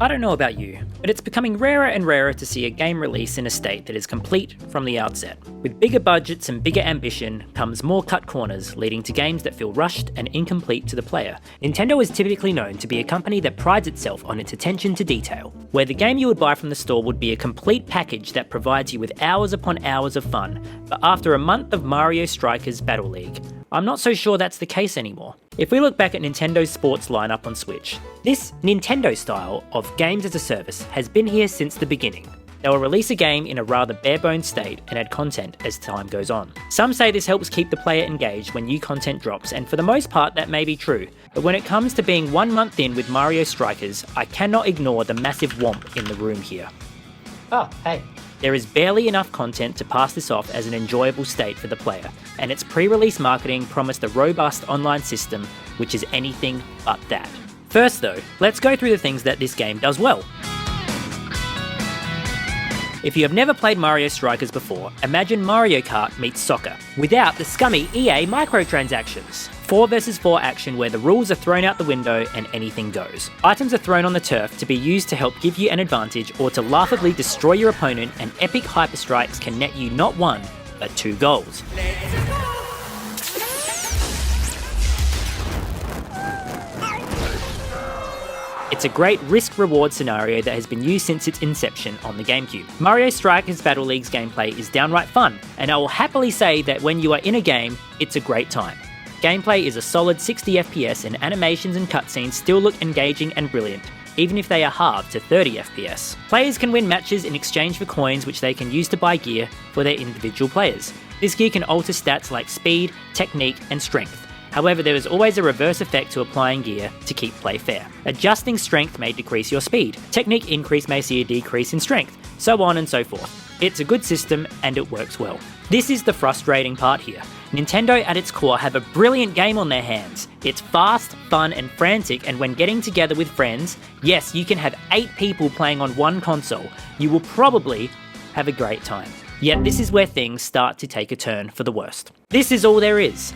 I don't know about you, but it's becoming rarer and rarer to see a game release in a state that is complete from the outset. With bigger budgets and bigger ambition comes more cut corners, leading to games that feel rushed and incomplete to the player. Nintendo is typically known to be a company that prides itself on its attention to detail, where the game you would buy from the store would be a complete package that provides you with hours upon hours of fun, but after a month of Mario Strikers Battle League, I'm not so sure that's the case anymore. If we look back at Nintendo's sports lineup on Switch, this Nintendo style of games as a service has been here since the beginning. They will release a game in a rather bare-bones state and add content as time goes on. Some say this helps keep the player engaged when new content drops, and for the most part that may be true, but when it comes to being 1 month in with Mario Strikers, I cannot ignore the massive whomp in the room here. Oh, hey. There is barely enough content to pass this off as an enjoyable state for the player, and its pre-release marketing promised a robust online system, which is anything but that. First though, let's go through the things that this game does well. If you have never played Mario Strikers before, imagine Mario Kart meets soccer, without the scummy EA microtransactions. 4 vs 4 action where the rules are thrown out the window and anything goes. Items are thrown on the turf to be used to help give you an advantage or to laughably destroy your opponent, and epic hyper strikes can net you not 1, but 2 goals. It's a great risk-reward scenario that has been used since its inception on the GameCube. Mario Strikers Battle League's gameplay is downright fun, and I will happily say that when you are in a game, it's a great time. Gameplay is a solid 60 FPS and animations and cutscenes still look engaging and brilliant, even if they are halved to 30 FPS. Players can win matches in exchange for coins which they can use to buy gear for their individual players. This gear can alter stats like speed, technique and strength. However, there is always a reverse effect to applying gear to keep play fair. Adjusting strength may decrease your speed, technique increase may see a decrease in strength, so on and so forth. It's a good system and it works well. This is the frustrating part here. Nintendo at its core have a brilliant game on their hands. It's fast, fun and frantic, and when getting together with friends, yes, you can have 8 people playing on one console. You will probably have a great time. Yet this is where things start to take a turn for the worst. This is all there is.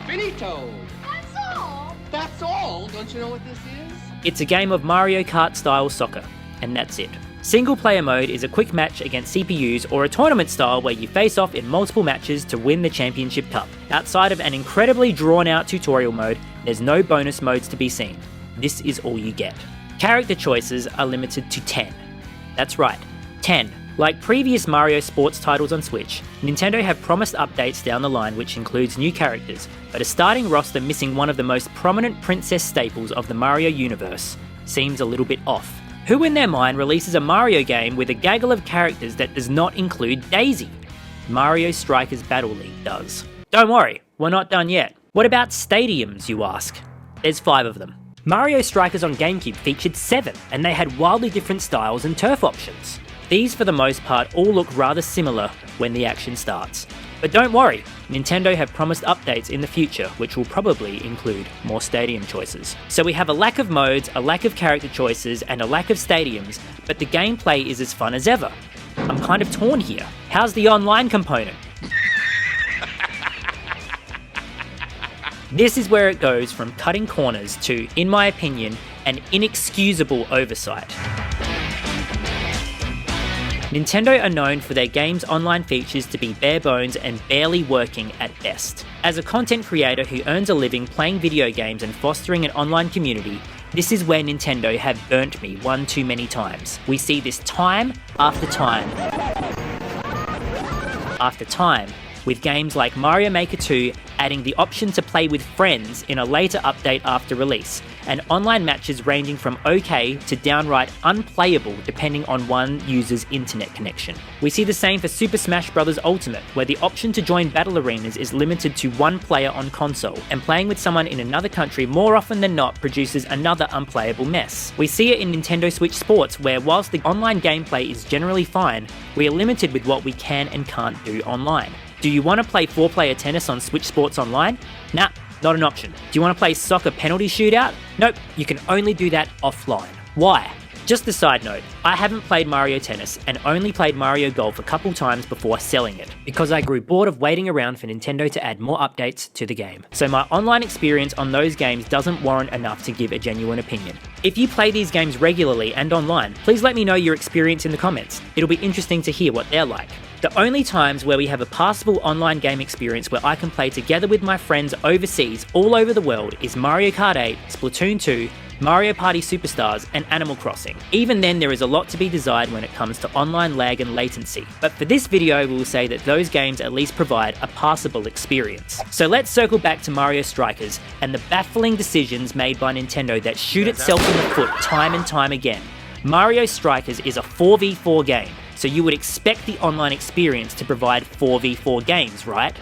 Finito! That's all! That's all? Don't you know what this is? It's a game of Mario Kart style soccer, and that's it. Single player mode is a quick match against CPUs or a tournament style where you face off in multiple matches to win the championship cup. Outside of an incredibly drawn out tutorial mode, there's no bonus modes to be seen. This is all you get. Character choices are limited to 10. That's right, 10. Like previous Mario sports titles on Switch, Nintendo have promised updates down the line which includes new characters, but a starting roster missing one of the most prominent princess staples of the Mario universe seems a little bit off. Who in their mind releases a Mario game with a gaggle of characters that does not include Daisy? Mario Strikers Battle League does. Don't worry, we're not done yet. What about stadiums, you ask? There's 5 of them. Mario Strikers on GameCube featured 7, and they had wildly different styles and turf options. These for the most part all look rather similar when the action starts. But don't worry, Nintendo have promised updates in the future which will probably include more stadium choices. So we have a lack of modes, a lack of character choices and a lack of stadiums, but the gameplay is as fun as ever. I'm kind of torn here. How's the online component? This is where it goes from cutting corners to, in my opinion, an inexcusable oversight. Nintendo are known for their game's online features to be bare bones and barely working at best. As a content creator who earns a living playing video games and fostering an online community, this is where Nintendo have burnt me one too many times. We see this time after time after time, with games like Mario Maker 2 adding the option to play with friends in a later update after release, and online matches ranging from okay to downright unplayable depending on one user's internet connection. We see the same for Super Smash Bros. Ultimate, where the option to join battle arenas is limited to 1 player on console, and playing with someone in another country more often than not produces another unplayable mess. We see it in Nintendo Switch Sports, where whilst the online gameplay is generally fine, we are limited with what we can and can't do online. Do you want to play 4-player tennis on Switch Sports Online? Nah, not an option. Do you want to play soccer penalty shootout? Nope, you can only do that offline. Why? Just a side note, I haven't played Mario Tennis and only played Mario Golf a couple times before selling it, because I grew bored of waiting around for Nintendo to add more updates to the game. So my online experience on those games doesn't warrant enough to give a genuine opinion. If you play these games regularly and online, please let me know your experience in the comments. It'll be interesting to hear what they're like. The only times where we have a passable online game experience where I can play together with my friends overseas all over the world is Mario Kart 8, Splatoon 2, Mario Party Superstars, and Animal Crossing. Even then, there is a lot to be desired when it comes to online lag and latency, but for this video we will say that those games at least provide a passable experience. So let's circle back to Mario Strikers and the baffling decisions made by Nintendo that shoot itself in the foot time and time again. Mario Strikers is a 4v4 game, so you would expect the online experience to provide 4v4 games, right?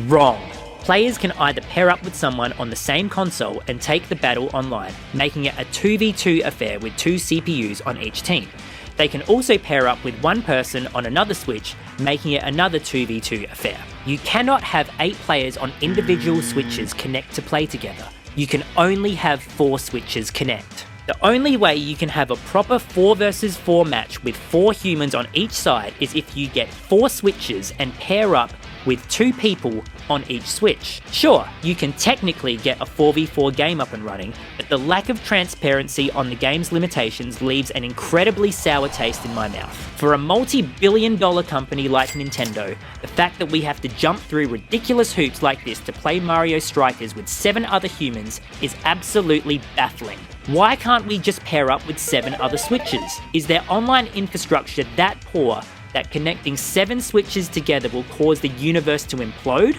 Wrong. Players can either pair up with someone on the same console and take the battle online, making it a 2v2 affair with 2 CPUs on each team. They can also pair up with one person on another Switch, making it another 2v2 affair. You cannot have 8 players on individual Switches connect to play together. You can only have 4 Switches connect. The only way you can have a proper 4 versus 4 match with 4 humans on each side is if you get 4 Switches and pair up with 2 people on each Switch. Sure, you can technically get a 4v4 game up and running, but the lack of transparency on the game's limitations leaves an incredibly sour taste in my mouth. For a multi-billion-dollar company like Nintendo, the fact that we have to jump through ridiculous hoops like this to play Mario Strikers with 7 other humans is absolutely baffling. Why can't we just pair up with 7 other Switches? Is their online infrastructure that poor that connecting 7 Switches together will cause the universe to implode?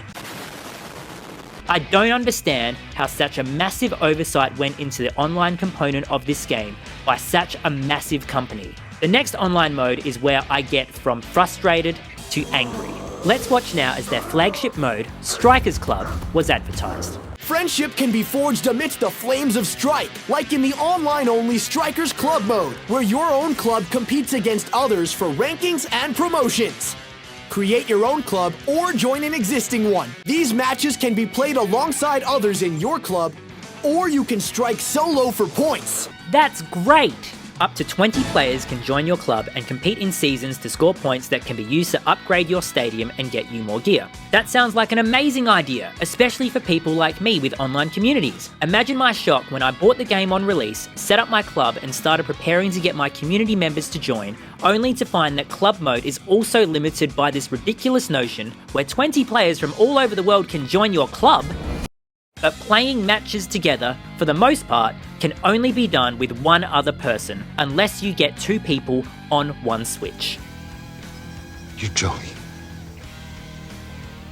I don't understand how such a massive oversight went into the online component of this game by such a massive company. The next online mode is where I get from frustrated to angry. Let's watch now as their flagship mode, Strikers Club, was advertised. Friendship can be forged amidst the flames of strife, like in the online-only Strikers Club mode, where your own club competes against others for rankings and promotions. Create your own club or join an existing one. These matches can be played alongside others in your club, or you can strike solo for points. That's great! Up to 20 players can join your club and compete in seasons to score points that can be used to upgrade your stadium and get you more gear. That sounds like an amazing idea, especially for people like me with online communities. Imagine my shock when I bought the game on release, set up my club and started preparing to get my community members to join, only to find that club mode is also limited by this ridiculous notion where 20 players from all over the world can join your club, but playing matches together, for the most part, can only be done with one other person, unless you get 2 people on one Switch. You're joking.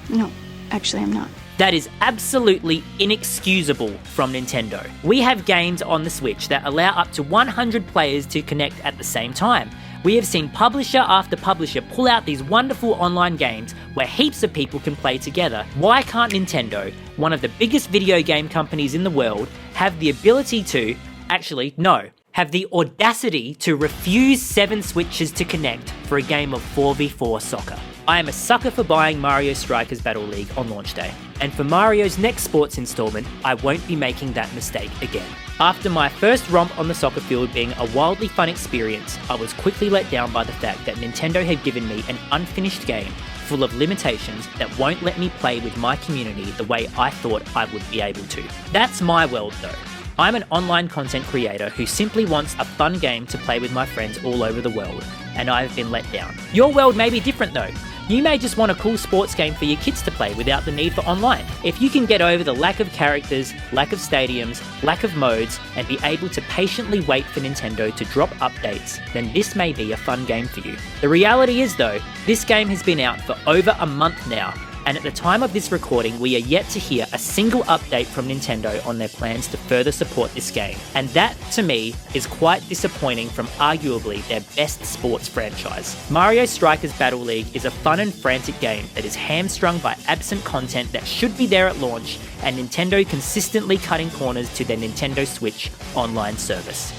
No, actually I'm not. That is absolutely inexcusable from Nintendo. We have games on the Switch that allow up to 100 players to connect at the same time. We have seen publisher after publisher pull out these wonderful online games where heaps of people can play together. Why can't Nintendo, one of the biggest video game companies in the world, have the ability to, have the audacity to refuse 7 Switches to connect for a game of 4v4 soccer? I am a sucker for buying Mario Strikers Battle League on launch day, and for Mario's next sports installment, I won't be making that mistake again. After my first romp on the soccer field being a wildly fun experience, I was quickly let down by the fact that Nintendo had given me an unfinished game full of limitations that won't let me play with my community the way I thought I would be able to. That's my world though. I'm an online content creator who simply wants a fun game to play with my friends all over the world, and I've been let down. Your world may be different though. You may just want a cool sports game for your kids to play without the need for online. If you can get over the lack of characters, lack of stadiums, lack of modes, and be able to patiently wait for Nintendo to drop updates, then this may be a fun game for you. The reality is though, this game has been out for over a month now, and at the time of this recording we are yet to hear a single update from Nintendo on their plans to further support this game. And that, to me, is quite disappointing from arguably their best sports franchise. Mario Strikers Battle League is a fun and frantic game that is hamstrung by absent content that should be there at launch, and Nintendo consistently cutting corners to their Nintendo Switch online service.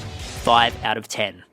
5 out of 10.